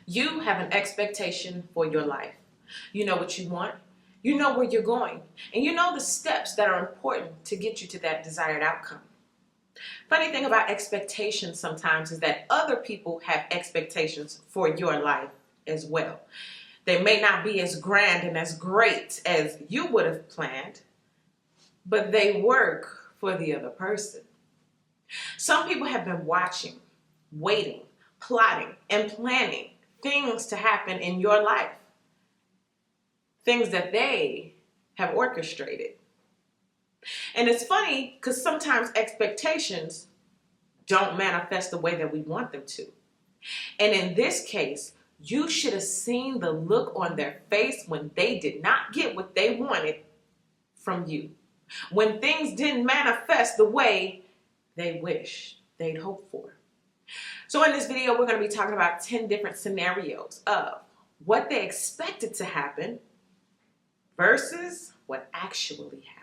You have an expectation for your life. You know what you want. You know where you're going. And you know the steps that are important to get you to that desired outcome. Funny thing about expectations sometimes is that other people have expectations for your life as well. They may not be as grand and as great as you would have planned, but they work for the other person. Some people have been watching, waiting, plotting, and planning things to happen in your life, things that they have orchestrated. And it's funny because sometimes expectations don't manifest the way that we want them to. And in this case, you should have seen the look on their face when they did not get what they wanted from you. When things didn't manifest the way they wished, they'd hoped for. So in this video, we're going to be talking about 10 different scenarios of what they expected to happen versus what actually happened.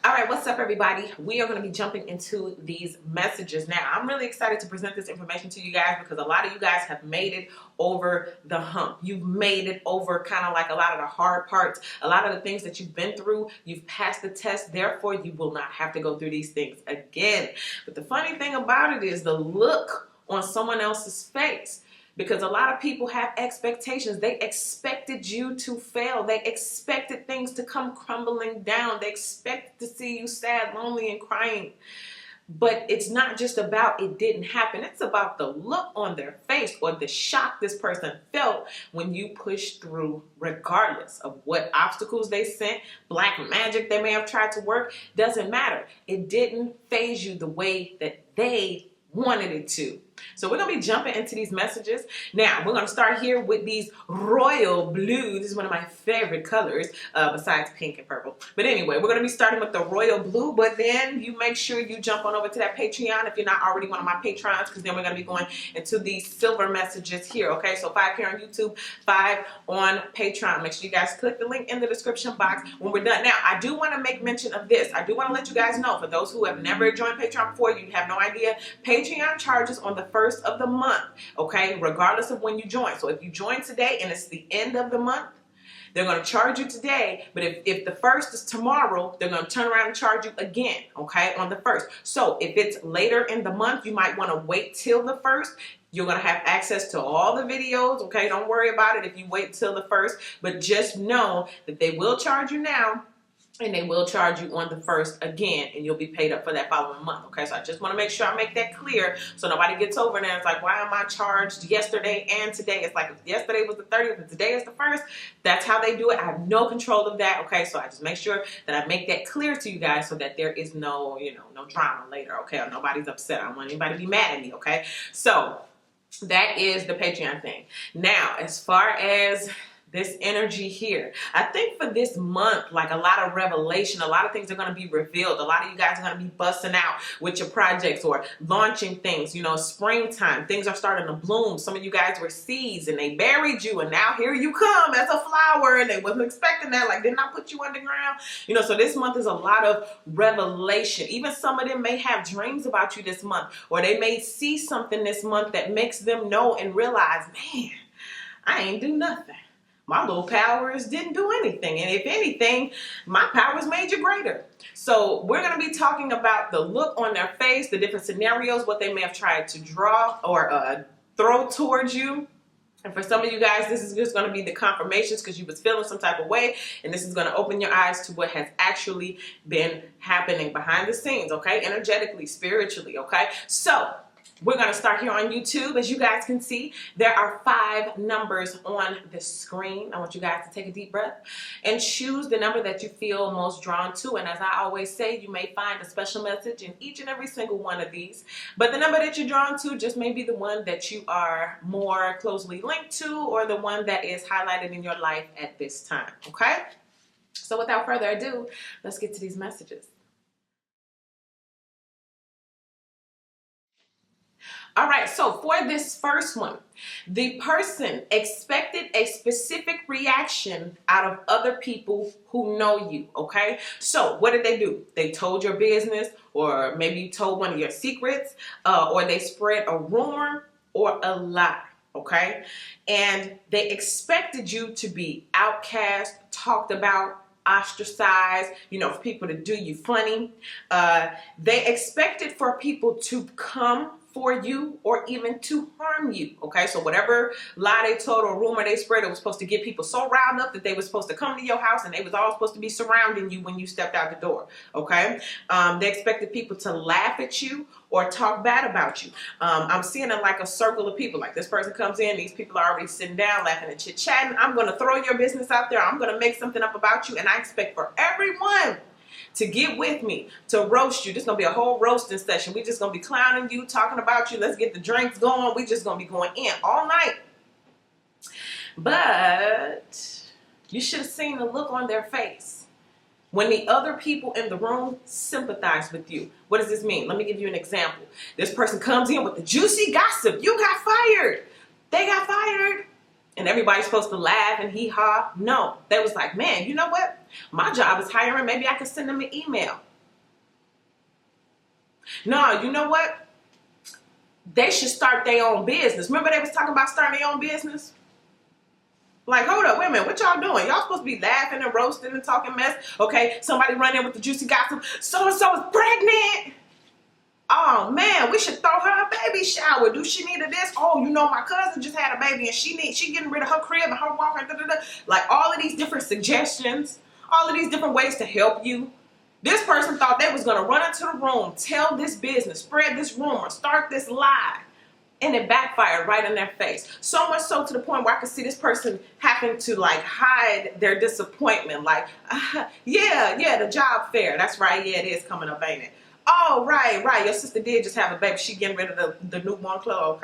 All right, what's up, everybody? We are going to be jumping into these messages now. I'm really excited to present this information to you guys because a lot of you guys have made it over the hump. You've made it over kind of like a lot of the hard parts, a lot of the things that you've been through. You've passed the test. Therefore, you will not have to go through these things again. But the funny thing about it is the look on someone else's face. Because a lot of people have expectations. They expected you to fail. They expected things to come crumbling down. They expected to see you sad, lonely, and crying. But it's not just about it didn't happen. It's about the look on their face or the shock this person felt when you pushed through, regardless of what obstacles they sent, black magic they may have tried to work. Doesn't matter. It didn't phase you the way that they wanted it to. So we're going to be jumping into these messages. Now, we're going to start here with these royal blue. This is one of my favorite colors, besides pink and purple. But anyway, we're going to be starting with the royal blue, but then you make sure you jump on over to that Patreon if you're not already one of my patrons, because then we're going to be going into these silver messages here, okay? So 5 here on YouTube, 5 on Patreon. Make sure you guys click the link in the description box when we're done. Now, I do want to make mention of this. I do want to let you guys know, for those who have never joined Patreon before, you have no idea, Patreon charges on the first of the month, okay, regardless of when you join. So if you join today and it's the end of the month, they're going to charge you today, but if the first is tomorrow, they're going to turn around and charge you again, okay, on the first. So if it's later in the month, you might want to wait till the first. You're going to have access to all the videos, okay? Don't worry about it if you wait till the first, but just know that they will charge you now, and they will charge you on the first again, and you'll be paid up for that following month, okay? So I just want to make sure I make that clear so nobody gets over there and it's like, why am I charged yesterday and today? It's like, if yesterday was the 30th and today is the 1st. That's how they do it. I have no control of that, okay? So I just make sure that I make that clear to you guys so that there is no, no drama later, okay? Or nobody's upset. I don't want anybody to be mad at me, okay? So that is the Patreon thing. Now, as far as this energy here, I think for this month, like a lot of revelation, a lot of things are going to be revealed. A lot of you guys are going to be busting out with your projects or launching things. Springtime, things are starting to bloom. Some of you guys were seeds and they buried you, and now here you come as a flower, and they wasn't expecting that. Like, didn't I put you underground? So this month is a lot of revelation. Even some of them may have dreams about you this month, or they may see something this month that makes them know and realize, man, I ain't do nothing. My little powers didn't do anything. And if anything, my powers made you greater. So we're going to be talking about the look on their face, the different scenarios, what they may have tried to draw or throw towards you. And for some of you guys, this is just going to be the confirmations because you was feeling some type of way. And this is going to open your eyes to what has actually been happening behind the scenes, okay? Energetically, spiritually, okay? So we're going to start here on YouTube. As you guys can see, there are 5 numbers on the screen. I want you guys to take a deep breath and choose the number that you feel most drawn to. And as I always say, you may find a special message in each and every single one of these. But the number that you're drawn to just may be the one that you are more closely linked to, or the one that is highlighted in your life at this time. Okay? So without further ado, let's get to these messages. All right, so for this first one, the person expected a specific reaction out of other people who know you, okay? So what did they do? They told your business, or maybe you told one of your secrets, or they spread a rumor or a lie. okay? And they expected you to be outcast, talked about, ostracized, for people to do you funny. They expected for people to come for you or even to harm you, okay? So whatever lie they told or rumor they spread, it was supposed to get people so riled up that they were supposed to come to your house and they was all supposed to be surrounding you when you stepped out the door, okay? They expected people to laugh at you or talk bad about you. I'm seeing it like a circle of people. Like this person comes in, these people are already sitting down, laughing and chit-chatting. I'm going to throw your business out there. I'm going to make something up about you, and I expect for everyone to get with me, to roast you. This is going to be a whole roasting session. We just going to be clowning you, talking about you. Let's get the drinks going. We just going to be going in all night. But you should have seen the look on their face when the other people in the room sympathize with you. What does this mean? Let me give you an example. This person comes in with the juicy gossip. You got fired. They got fired. And everybody's supposed to laugh and hee-haw. No. They was like, man, you know what? My job is hiring. Maybe I could send them an email. No, you know what? They should start their own business. Remember they was talking about starting their own business? Like, hold up, wait a minute, what y'all doing? Y'all supposed to be laughing and roasting and talking mess. Okay, somebody run in with the juicy gossip. So-and-so is pregnant. Oh man, we should throw her a baby shower. Do she need this? Oh, my cousin just had a baby and she getting rid of her crib and her walker. Like all of these different suggestions, all of these different ways to help you. This person thought they was gonna run into the room, tell this business, spread this rumor, start this lie. And it backfired right in their face. So much so to the point where I could see this person having to hide their disappointment. Like, yeah, the job fair. That's right. Yeah, it is coming up, ain't it? Oh, right. Your sister did just have a baby. She getting rid of the newborn clothes.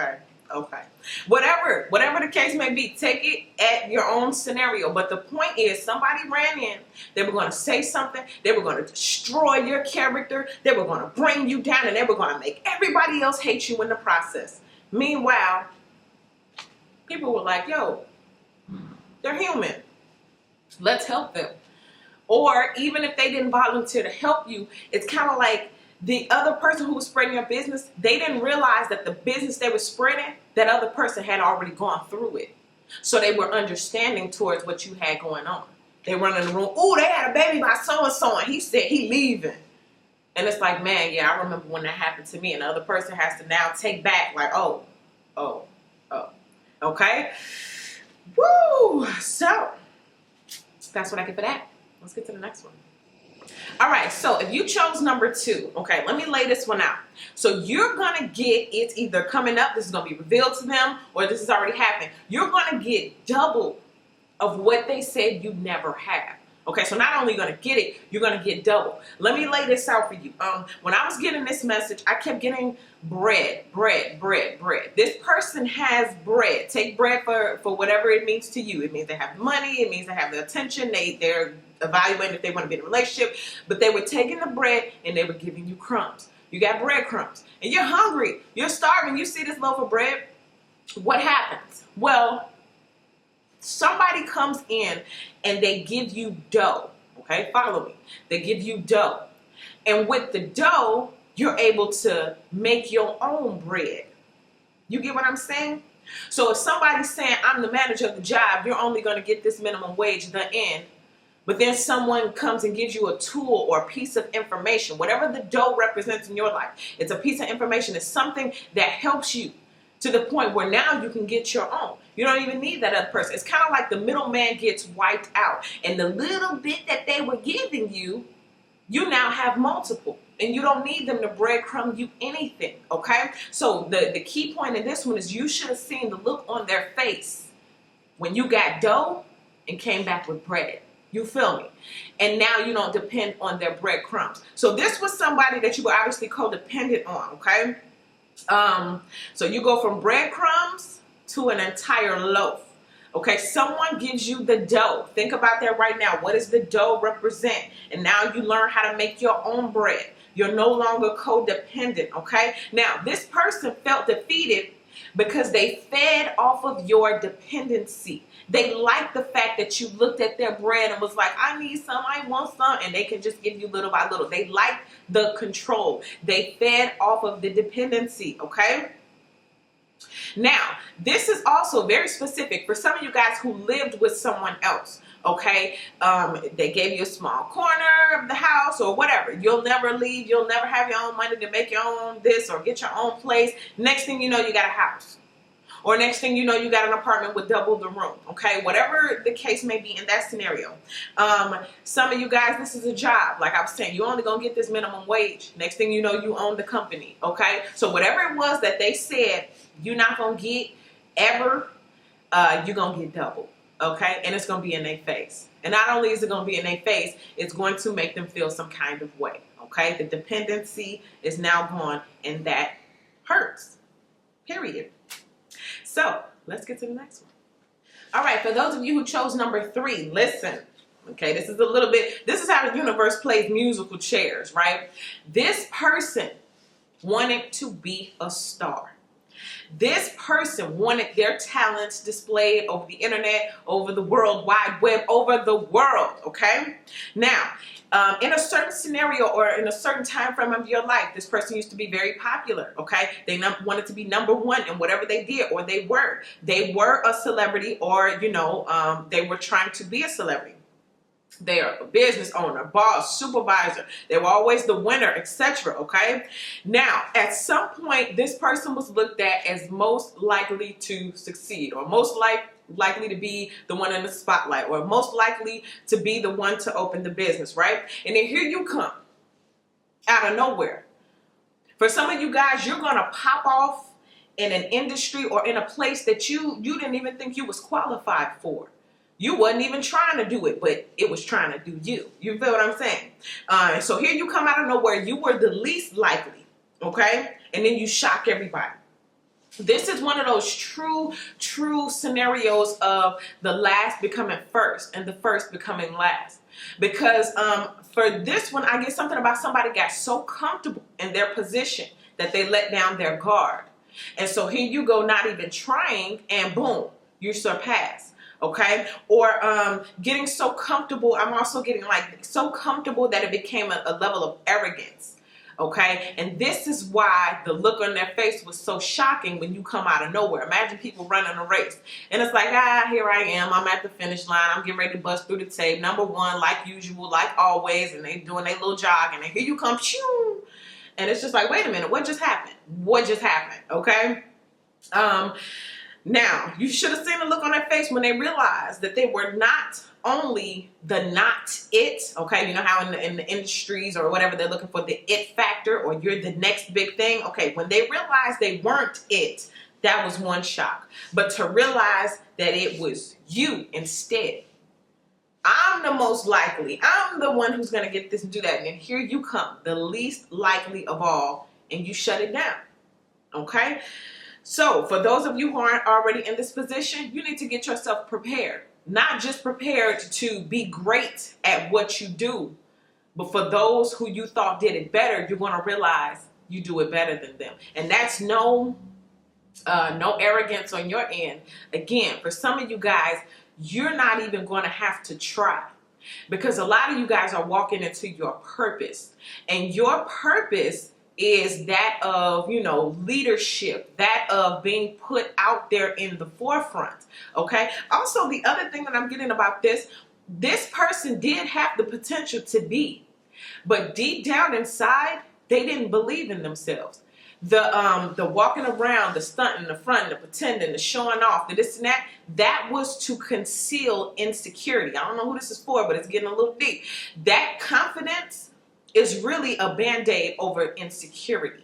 Okay. Whatever the case may be, take it at your own scenario. But the point is, somebody ran in. They were going to say something. They were going to destroy your character. They were going to bring you down, and they were going to make everybody else hate you in the process. Meanwhile, people were like, yo, they're human. Let's help them. Or even if they didn't volunteer to help you, it's kind of like the other person who was spreading your business, they didn't realize that the business they were spreading, that other person had already gone through it. So they were understanding towards what you had going on. They run in the room, oh, they had a baby by so-and-so, and he said he leaving. And it's like, man, yeah, I remember when that happened to me. And the other person has to now take back like, oh. Okay? Woo! So, that's what I get for that. Let's get to the next one. All right, so if you chose number 2, okay, let me lay this one out. So you're going to get, it's either coming up, this is going to be revealed to them, or this has already happened. You're going to get double of what they said you never have. Okay, so not only going to get it, you're going to get double. Let me lay this out for you. When I was getting this message, I kept getting bread. This person has bread. Take bread for whatever it means to you. It means they have money. It means they have the attention. They're evaluating if they want to be in a relationship. But they were taking the bread and they were giving you crumbs. You got breadcrumbs. And you're hungry. You're starving. You see this loaf of bread. What happens? Well, somebody comes in and they give you dough. Okay, follow me. They give you dough. And with the dough, you're able to make your own bread. You get what I'm saying? So if somebody's saying, I'm the manager of the job, you're only going to get this minimum wage, the end. But then someone comes and gives you a tool or a piece of information, whatever the dough represents in your life. It's a piece of information. It's something that helps you to the point where now you can get your own. You don't even need that other person. It's kind of like the middleman gets wiped out. And the little bit that they were giving you, you now have multiple. And you don't need them to breadcrumb you anything, okay? So the key point in this one is you should have seen the look on their face when you got dough and came back with bread. You feel me? And now you don't depend on their breadcrumbs. So this was somebody that you were obviously codependent on, okay? So you go from breadcrumbs to an entire loaf. Okay, someone gives you the dough. Think about that right now. What does the dough represent? And now you learn how to make your own bread. You're no longer codependent, okay? Now, this person felt defeated because they fed off of your dependency. They liked the fact that you looked at their bread and was like, I need some, I want some, and they can just give you little by little. They liked the control. They fed off of the dependency, okay? Now, this is also very specific for some of you guys who lived with someone else. Okay, they gave you a small corner of the house or whatever. You'll never leave. You'll never have your own money to make your own this or get your own place. Next thing you know, you got a house. Or next thing you know, you got an apartment with double the room. Okay, whatever the case may be in that scenario. Some of you guys, this is a job. Like I was saying, you're only gonna get this minimum wage. Next thing you know, you own the company. Okay, so whatever it was that they said you're not gonna get ever, you're gonna get double. Okay, and it's gonna be in their face. And not only is it gonna be in their face, it's going to make them feel some kind of way. Okay, the dependency is now gone, and that hurts. Period. So let's get to the next one. All right, for those of you who chose number 3, listen. Okay, this is how the universe plays musical chairs, right? This person wanted to be a star. This person wanted their talents displayed over the internet, over the World Wide Web, over the world, okay? Now, in a certain scenario or in a certain time frame of your life, this person used to be very popular, okay? They wanted to be number 1 in whatever they did, or they were. They were a celebrity, or, they were trying to be a celebrity. They are a business owner, boss, supervisor. They were always the winner, etc. Okay? Now, at some point, this person was looked at as most likely to succeed, or most likely to be the one in the spotlight, or most likely to be the one to open the business, right? And then here you come, out of nowhere. For some of you guys, you're going to pop off in an industry or in a place that you didn't even think you was qualified for. You wasn't even trying to do it, but it was trying to do you. You feel what I'm saying? So here you come out of nowhere. You were the least likely, okay? And then you shock everybody. This is one of those true scenarios of the last becoming first and the first becoming last. Because for this one, I get something about somebody got so comfortable in their position that they let down their guard. And so here you go, not even trying, and boom, you surpass. Okay, or getting so comfortable. I'm also getting like so comfortable that it became a level of arrogance. Okay, and this is why the look on their face was so shocking when you come out of nowhere. Imagine people running a race, and it's like, here I am. I'm at the finish line. I'm getting ready to bust through the tape. Number 1, like usual, like always, and they doing their little jog, and then here you come, shoo, and it's just like, wait a minute, what just happened? What just happened? Okay. Now, you should have seen the look on their face when they realized that they were not only the not it, okay? You know how in the industries or whatever they're looking for the it factor, or you're the next big thing. Okay, when they realized they weren't it, that was one shock. But to realize that it was you instead. I'm the most likely. I'm the one who's going to get this and do that. And then here you come, the least likely of all, and you shut it down, okay? So for those of you who aren't already in this position, you need to get yourself prepared. Not just prepared to be great at what you do, but for those who you thought did it better, you're going to realize you do it better than them. And that's no arrogance on your end. Again, for some of you guys, you're not even going to have to try. Because a lot of you guys are walking into your purpose. And your purpose is that of, leadership, that of being put out there in the forefront, okay? Also, the other thing that I'm getting about this person did have the potential to be, but deep down inside, they didn't believe in themselves. The walking around, the stunting, the fronting, the pretending, the showing off, the this and that was to conceal insecurity. I don't know who this is for, but it's getting a little deep. That confidence is really a band-aid over insecurity.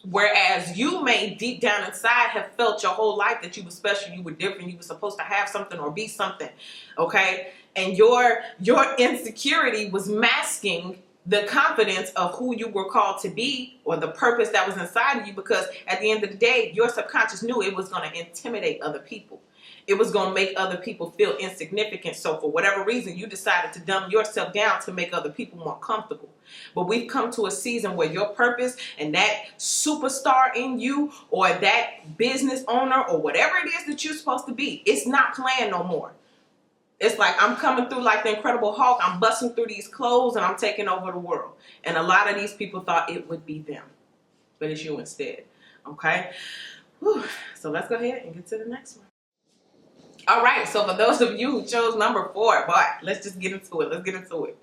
Whereas you may deep down inside have felt your whole life that you were special, you were different, you were supposed to have something or be something, okay? And your insecurity was masking the confidence of who you were called to be, or the purpose that was inside of you, because at the end of the day, your subconscious knew it was going to intimidate other people. It was going to make other people feel insignificant. So for whatever reason, you decided to dumb yourself down to make other people more comfortable. But we've come to a season where your purpose and that superstar in you, or that business owner, or whatever it is that you're supposed to be, it's not playing no more. It's like I'm coming through like the Incredible Hulk. I'm busting through these clothes and I'm taking over the world. And a lot of these people thought it would be them. But it's you instead. Okay? Whew. So let's go ahead and get to the next one. All right, so for those of you who chose number 4, boy, let's just get into it. Let's get into it.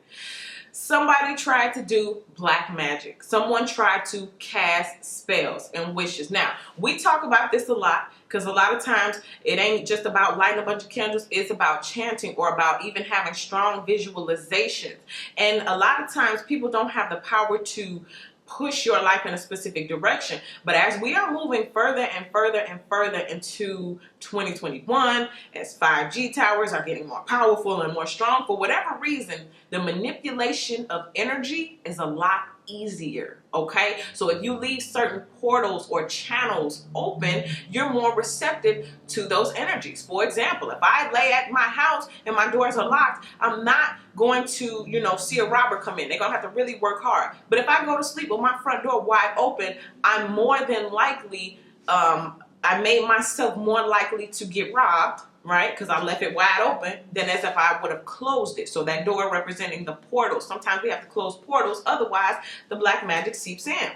Somebody tried to do black magic. Someone tried to cast spells and wishes. Now, we talk about this a lot because a lot of times it ain't just about lighting a bunch of candles. It's about chanting or about even having strong visualizations. And a lot of times people don't have the power to push your life in a specific direction. But as we are moving further and further and further into 2021, as 5G towers are getting more powerful and more strong, for whatever reason, the manipulation of energy is a lot easier, okay? So if you leave certain portals or channels open, you're more receptive to those energies. For example, if I lay at my house and my doors are locked, I'm not going to, see a robber come in. They're gonna have to really work hard. But if I go to sleep with my front door wide open, I'm more than likely, I made myself more likely to get robbed, right? Because I left it wide open than as if I would have closed it. So that door representing the portal. Sometimes we have to close portals, otherwise the black magic seeps in.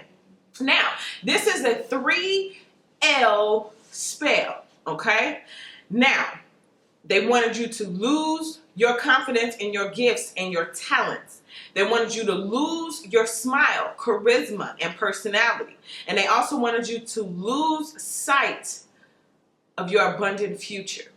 Now, this is a 3L spell, okay? Now, they wanted you to lose your confidence in your gifts and your talents. They wanted you to lose your smile, charisma, and personality. And they also wanted you to lose sight of your abundant future.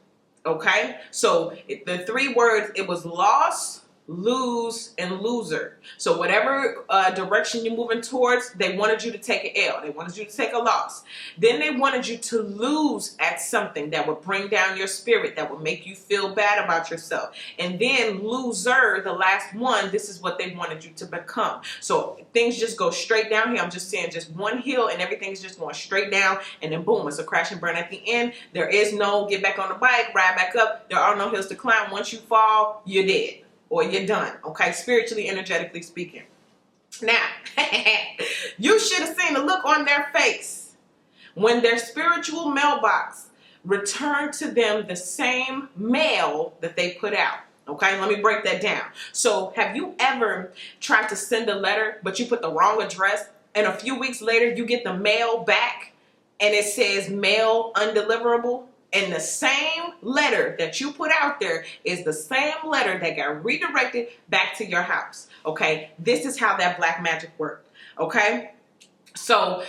Okay? So the 3 words, it was loss, lose, and loser. So whatever direction you're moving towards, they wanted you to take an L. They wanted you to take a loss. Then they wanted you to lose at something that would bring down your spirit, that would make you feel bad about yourself. And then loser, the last one, this is what they wanted you to become. So things just go straight down here. I'm just saying just one hill and everything's just going straight down, and then boom, it's a crash and burn at the end. There is no get back on the bike, ride back up. There are no hills to climb. Once you fall, you're dead. Or you're done, okay? Spiritually, energetically speaking. Now, you should have seen the look on their face when their spiritual mailbox returned to them the same mail that they put out. Okay, let me break that down. So, have you ever tried to send a letter, but you put the wrong address, and a few weeks later you get the mail back and it says mail undeliverable? And the same letter that you put out there is the same letter that got redirected back to your house. Okay, this is how that black magic worked. Okay, so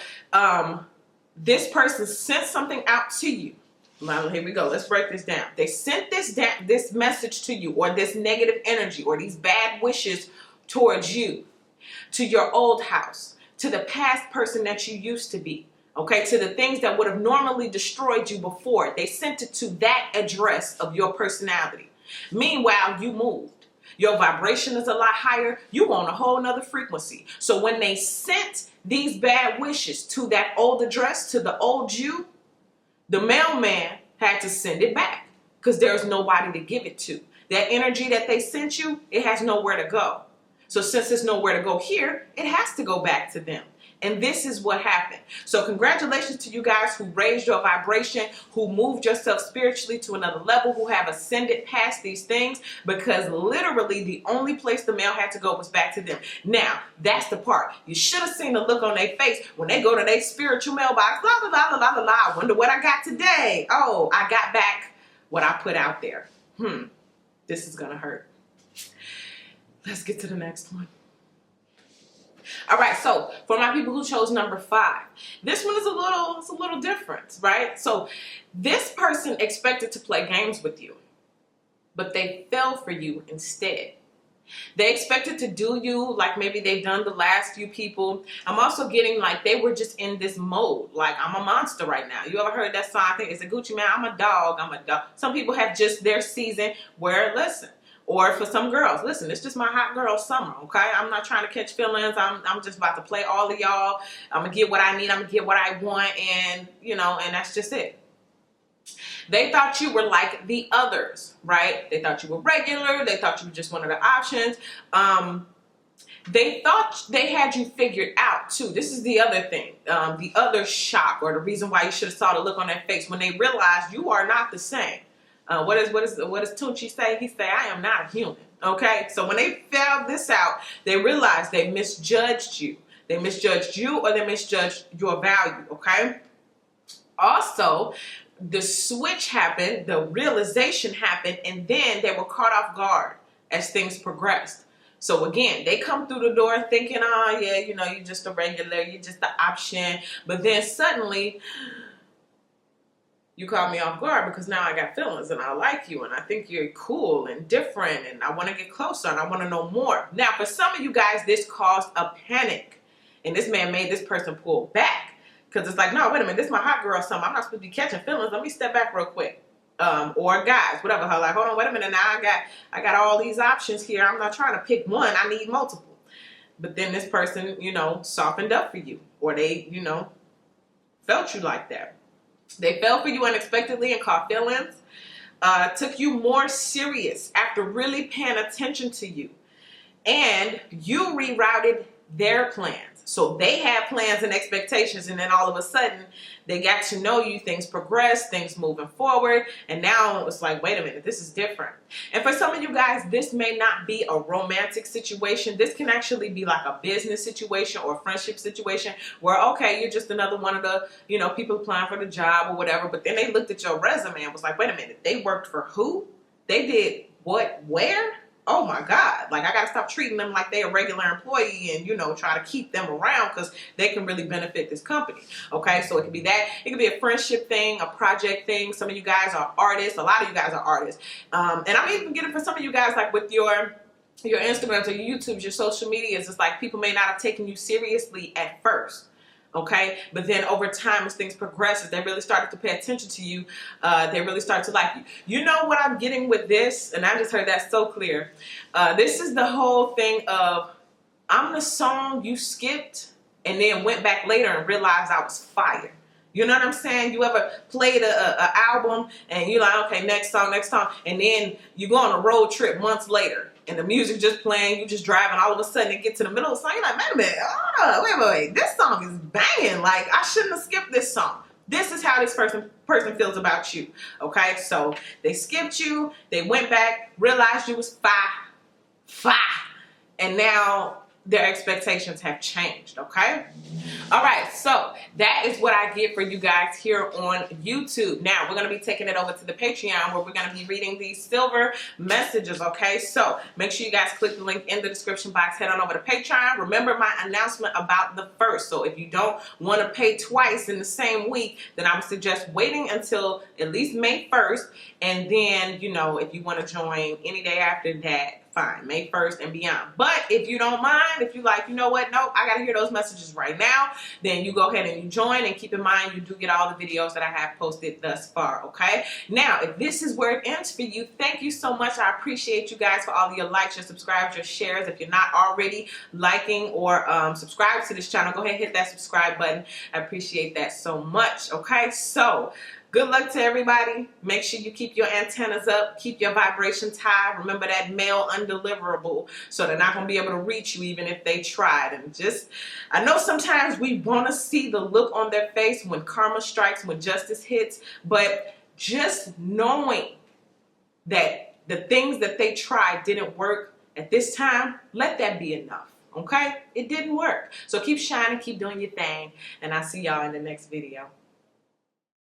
this person sent something out to you. Now, here we go. Let's break this down. They sent this message to you, or this negative energy, or these bad wishes towards you, to your old house, to the past person that you used to be. Okay, to the things that would have normally destroyed you before. They sent it to that address of your personality. Meanwhile, you moved. Your vibration is a lot higher. You on a whole nother frequency. So when they sent these bad wishes to that old address, to the old you, the mailman had to send it back because there's nobody to give it to. That energy that they sent you, it has nowhere to go. So since there's nowhere to go here, it has to go back to them. And this is what happened. So congratulations to you guys who raised your vibration, who moved yourself spiritually to another level, who have ascended past these things, because literally the only place the mail had to go was back to them. Now, that's the part. You should have seen the look on their face when they go to their spiritual mailbox. La, la, la, la, la, la. I wonder what I got today. Oh, I got back what I put out there. This is going to hurt. Let's get to the next one. All right, so for my people who chose number 5, this one is a little different, right? So this person expected to play games with you, but they fell for you instead. They expected to do you like maybe they've done the last few people. I'm also getting like they were just in this mode, like I'm a monster right now. You ever heard that song? I think it's a Gucci Mane, I'm a dog, I'm a dog. Some people have just their season where, listen, or for some girls, listen, it's just my hot girl summer, okay? I'm not trying to catch feelings. I'm just about to play all of y'all. I'm going to get what I need. I'm going to get what I want. And, and that's just it. They thought you were like the others, right? They thought you were regular. They thought you were just one of the options. They thought they had you figured out, too. This is the other thing. The other shock, or the reason why you should have saw the look on their face when they realized you are not the same. What does Tunchi say? He say, I am not a human. Okay? So when they found this out, they realized they misjudged you. They misjudged you, or they misjudged your value. Okay? Also, the switch happened, the realization happened, and then they were caught off guard as things progressed. So again, they come through the door thinking, oh yeah, you know, you're just a regular, you're just the option. But then suddenly, you caught me off guard because now I got feelings and I like you and I think you're cool and different and I want to get closer and I want to know more. Now, for some of you guys, this caused a panic. And this man made this person pull back. Because it's like, no, wait a minute, this is my hot girl or something. I'm not supposed to be catching feelings. Let me step back real quick. Or guys, whatever. Like, hold on, wait a minute. Now I got all these options here. I'm not trying to pick one. I need multiple. But then this person, you know, softened up for you. Or they, you know, felt you like that. They fell for you unexpectedly and caught feelings. Took you more serious after really paying attention to you. And you rerouted their plans. So they had plans and expectations, and then all of a sudden they got to know you, things progressed, things moving forward, and now it's like, wait a minute, this is different. And for some of you guys, this may not be a romantic situation. This can actually be like a business situation or a friendship situation where, okay, you're just another one of the, you know, people applying for the job or whatever, but then they looked at your resume and was like, wait a minute, they worked for who? They did what, where? Oh my God, like I gotta stop treating them like they're a regular employee and, you know, try to keep them around because they can really benefit this company. Okay, so it could be that. It could be a friendship thing, a project thing. Some of you guys are artists. A lot of you guys are artists. And I'm even getting for some of you guys, like with your Instagrams or your YouTubes, your social medias, it's like people may not have taken you seriously at first. Okay, but then over time, as things progress, as they really started to pay attention to you, they really start to like you. You know what I'm getting with this, and I just heard that so clear. This is the whole thing of, I'm the song you skipped and then went back later and realized I was fire. You know what I'm saying? You ever played a album and you're like, okay, next song, and then you go on a road trip months later and the music just playing, you just driving, all of a sudden it gets to the middle of the song, you're like, wait a minute, wait, this song is banging, like I shouldn't have skipped this song. This is how this person feels about you, okay? So they skipped you, they went back, realized you was fire, and now their expectations have changed, okay? All right, so that is what I get for you guys here on YouTube. Now, we're going to be taking it over to the Patreon where we're going to be reading these silver messages, okay? So make sure you guys click the link in the description box. Head on over to Patreon. Remember my announcement about the first. So if you don't want to pay twice in the same week, then I would suggest waiting until at least May 1st. And then, you know, if you want to join any day after that, fine, May 1st and beyond. But if you don't mind, if you like, you know what, nope, I got to hear those messages right now, then you go ahead and you join, and keep in mind you do get all the videos that I have posted thus far, okay? Now, if this is where it ends for you, thank you so much. I appreciate you guys for all of your likes, your subscribes, your shares. If you're not already liking or subscribed to this channel, go ahead and hit that subscribe button. I appreciate that so much, okay? So, good luck to everybody. Make sure you keep your antennas up. Keep your vibrations high. Remember that mail undeliverable, so they're not going to be able to reach you even if they tried. And just, I know sometimes we want to see the look on their face when karma strikes, when justice hits, but just knowing that the things that they tried didn't work at this time, let that be enough. Okay? It didn't work. So keep shining, keep doing your thing, and I'll see y'all in the next video.